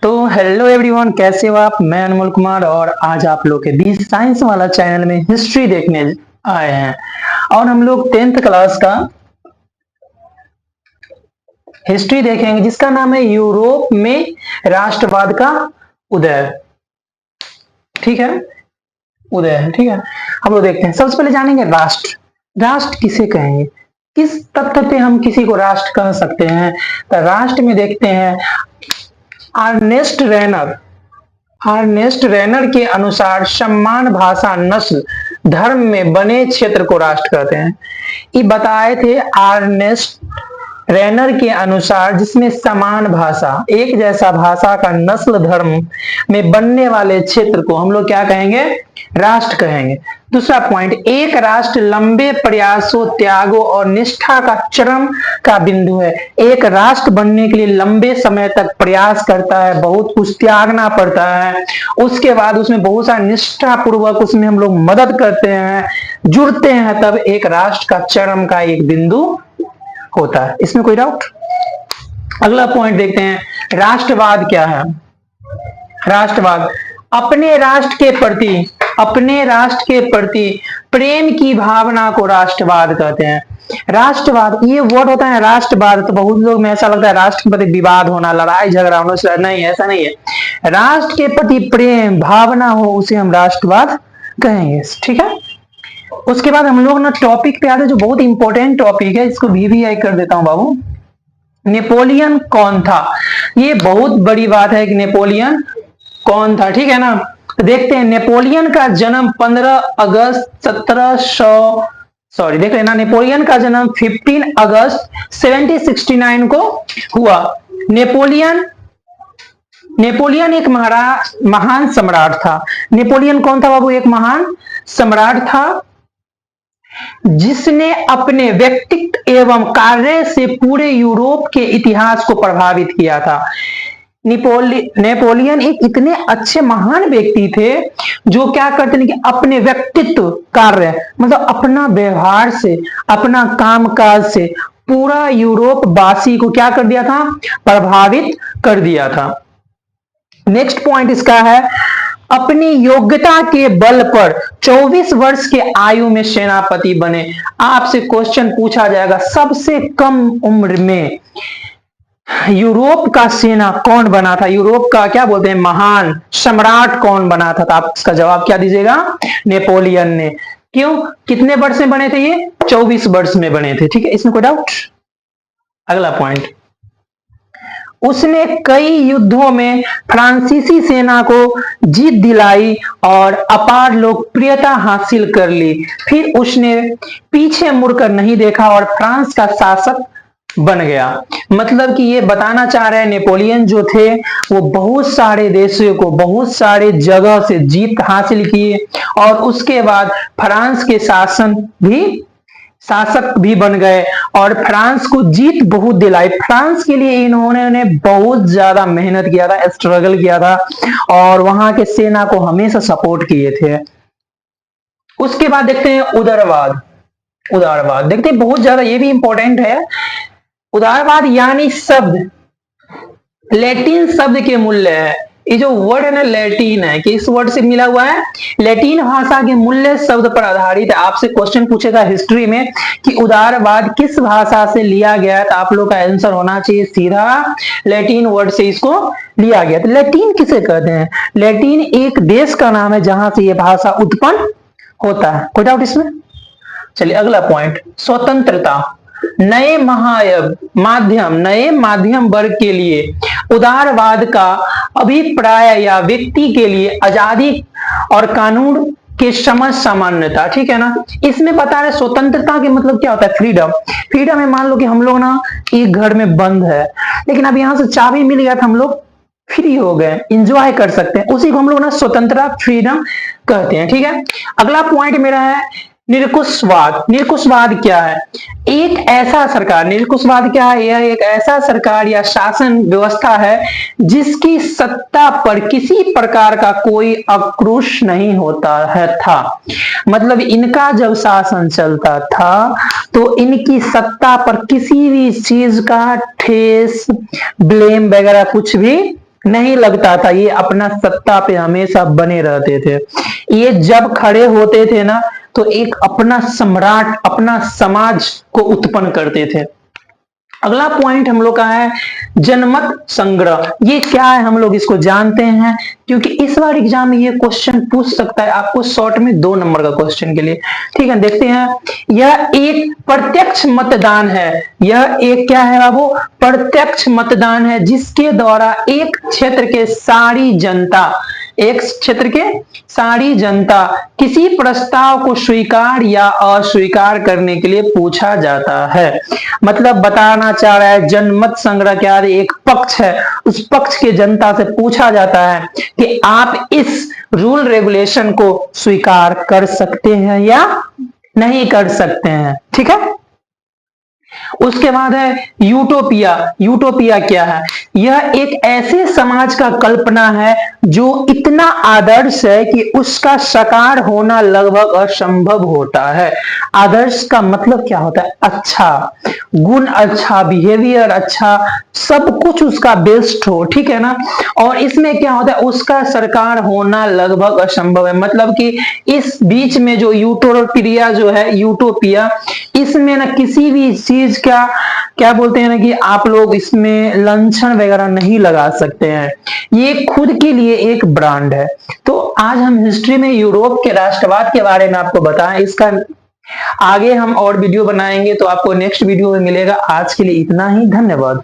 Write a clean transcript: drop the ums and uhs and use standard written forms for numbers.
तो hello everyone, कैसे हो आप। मैं अनमोल कुमार और आज आप लोग के बीच साइंस वाला चैनल में हिस्ट्री देखने आए हैं। और हम लोग 10th क्लास का हिस्ट्री देखेंगे जिसका नाम है यूरोप में राष्ट्रवाद का उदय। ठीक है, उदय है। ठीक है, हम लोग देखते हैं। सबसे पहले जानेंगे राष्ट्र। राष्ट्र किसे कहेंगे, किस तथ्य पे हम किसी को राष्ट्र कह सकते हैं। तो राष्ट्र में देखते हैं अर्नेस्ट रेनर के अनुसार सम्मान, भाषा, नस्ल, धर्म में बने क्षेत्र को राष्ट्र कहते हैं। ये बताए थे अर्नेस्ट रेनर के अनुसार जिसमें समान भाषा, एक जैसा भाषा का नस्ल, धर्म में बनने वाले क्षेत्र को हम लोग क्या कहेंगे, राष्ट्र कहेंगे। दूसरा पॉइंट, एक राष्ट्र लंबे प्रयासों, त्यागों और निष्ठा का चरम का बिंदु है। एक राष्ट्र बनने के लिए लंबे समय तक प्रयास करता है, बहुत कुछ त्यागना पड़ता है, उसके बाद उसमें बहुत सारा निष्ठा पूर्वक उसमें हम लोग मदद करते हैं, जुड़ते हैं, तब एक राष्ट्र का चरम का एक बिंदु होता है। इसमें कोई डाउट। अगला पॉइंट देखते हैं, राष्ट्रवाद क्या है। राष्ट्रवाद अपने राष्ट्र के प्रति प्रेम की भावना को राष्ट्रवाद कहते हैं। राष्ट्रवाद ये वर्ड होता है राष्ट्रवाद, तो बहुत लोग में ऐसा लगता है राष्ट्र के प्रति विवाद होना, लड़ाई झगड़ा होना। नहीं, ऐसा नहीं है। राष्ट्र के प्रति प्रेम भावना हो उसे हम राष्ट्रवाद कहेंगे। ठीक है, उसके बाद हम लोग ना टॉपिक पे आते हैं जो बहुत इंपॉर्टेंट टॉपिक है, इसको VVI कर देता हूं बाबू। नेपोलियन कौन था। ये बहुत बड़ी बात है कि नेपोलियन कौन था। ठीक है ना, तो देखते हैं। नेपोलियन का जन्म 15 अगस्त 1700 देख लेना, नेपोलियन का जन्म 15 अगस्त 1769 को हुआ। नेपोलियन एक महान सम्राट था। नेपोलियन कौन था बाबू, एक महान सम्राट था जिसने अपने व्यक्तित्व एवं कार्य से पूरे यूरोप के इतिहास को प्रभावित किया था। नेपोलियन एक इतने अच्छे महान व्यक्ति थे जो क्या करते हैं कि अपने व्यक्तित्व, कार्य मतलब अपना व्यवहार से, अपना कामकाज से पूरा यूरोप वासी को क्या कर दिया था, प्रभावित कर दिया था। नेक्स्ट पॉइंट इसका है, अपनी योग्यता के बल पर 24 वर्ष के आयु में सेनापति बने। आपसे क्वेश्चन पूछा जाएगा, सबसे कम उम्र में यूरोप का सेना कौन बना था, यूरोप का क्या बोलते हैं महान सम्राट कौन बना था। तो आप इसका जवाब क्या दीजिएगा, नेपोलियन ने। क्यों, कितने वर्ष में बने थे ये, 24 वर्ष में बने थे। ठीक है, इसमें कोई डाउट। अगला पॉइंट, उसने कई युद्धों में फ्रांसीसी सेना को जीत दिलाई और अपार लोकप्रियता हासिल कर ली। फिर उसने पीछे मुड़कर नहीं देखा और फ्रांस का शासक बन गया। मतलब कि ये बताना चाह रहे हैं नेपोलियन जो थे वो बहुत सारे देशों को, बहुत सारे जगह से जीत हासिल किए और उसके बाद फ्रांस के शासक भी बन गए और फ्रांस को जीत बहुत दिलाई। फ्रांस के लिए इन्होंने बहुत ज्यादा मेहनत किया था, स्ट्रगल किया था और वहां के सेना को हमेशा सपोर्ट किए थे। उसके बाद देखते हैं उदारवाद देखते हैं, बहुत ज्यादा ये भी इंपॉर्टेंट है। उदारवाद यानी शब्द लैटिन शब्द के मूल्य है। ये जो वर्ड है ना लैटिन है, कि इस वर्ड से मिला हुआ है, लैटिन भाषा के मूल्य शब्द पर आधारित है। आपसे क्वेश्चन पूछेगा हिस्ट्री में कि उदारवाद किस भाषा से लिया गया है, तो आप लोग का आंसर होना चाहिए सीधा लैटिन वर्ड से इसको लिया गया। तो लैटिन किसे कहते हैं, लैटिन एक देश का नाम है जहां से ये भाषा उत्पन्न होता है। कोई डाउट इसमें। चलिए अगला पॉइंट, स्वतंत्रता। नए माध्यम वर्ग के लिए उदारवाद का अभिप्राय या व्यक्ति के लिए आजादी और कानून के समझ सामान्यता। ठीक है ना, इसमें बता रहे स्वतंत्रता के मतलब क्या होता है, फ्रीडम है। मान लो कि हम लोग ना एक घर में बंद है, लेकिन अब यहां से चाबी मिल गया तो हम लोग फ्री हो गए, इंजॉय कर सकते हैं, उसी को हम लोग ना स्वतंत्रता, फ्रीडम कहते हैं। ठीक है, अगला पॉइंट मेरा है निरंकुशवाद क्या है। निरंकुशवाद क्या है, यह एक ऐसा सरकार या शासन व्यवस्था है जिसकी सत्ता पर किसी प्रकार का कोई अंकुश नहीं होता है था। मतलब इनका जब शासन चलता था तो इनकी सत्ता पर किसी भी चीज का ठेस, ब्लेम वगैरह कुछ भी नहीं लगता था, ये अपना सत्ता पे हमेशा बने रहते थे। ये जब खड़े होते थे ना तो एक अपना सम्राट, अपना समाज को उत्पन्न करते थे। अगला पॉइंट हम लोग का है जनमत संग्रह। ये क्या है हम लोग इसको जानते हैं, क्योंकि इस बार एग्जाम में ये क्वेश्चन पूछ सकता है आपको शॉर्ट में 2 नंबर का क्वेश्चन के लिए। ठीक है, देखते हैं। यह एक प्रत्यक्ष मतदान है। यह एक क्या है बाबू? प्रत्यक्ष मतदान है, जिसके द्वारा एक क्षेत्र के सारी जनता किसी प्रस्ताव को स्वीकार या अस्वीकार करने के लिए पूछा जाता है। मतलब बताना चाह रहा है जनमत संग्रह क्या है? एक पक्ष है, उस पक्ष के जनता से पूछा जाता है कि आप इस रूल रेगुलेशन को स्वीकार कर सकते हैं या नहीं कर सकते हैं। ठीक है, उसके बाद है यूटोपिया। यूटोपिया क्या है? यह एक ऐसे समाज का कल्पना है जो इतना आदर्श है कि उसका साकार होना लगभग असंभव होता है। आदर्श का मतलब क्या होता है? अच्छा, गुण अच्छा, बिहेवियर अच्छा, सब कुछ उसका बेस्ट हो। ठीक है ना? और इसमें क्या होता है? उसका साकार होना लगभग असंभव है। मतलब कि इस बीच में जो यूटोपिया जो है, यूटोपिया, इसमें ना किसी भी चीज का क्या बोलते हैं ना कि आप लोग इसमें लंछन वगैरह नहीं लगा सकते हैं। ये खुद के लिए एक ब्रांड है। तो आज हम हिस्ट्री में यूरोप के राष्ट्रवाद के बारे में आपको बताएं। इसका आगे हम और वीडियो बनाएंगे तो आपको नेक्स्ट वीडियो में मिलेगा। आज के लिए इतना ही, धन्यवाद।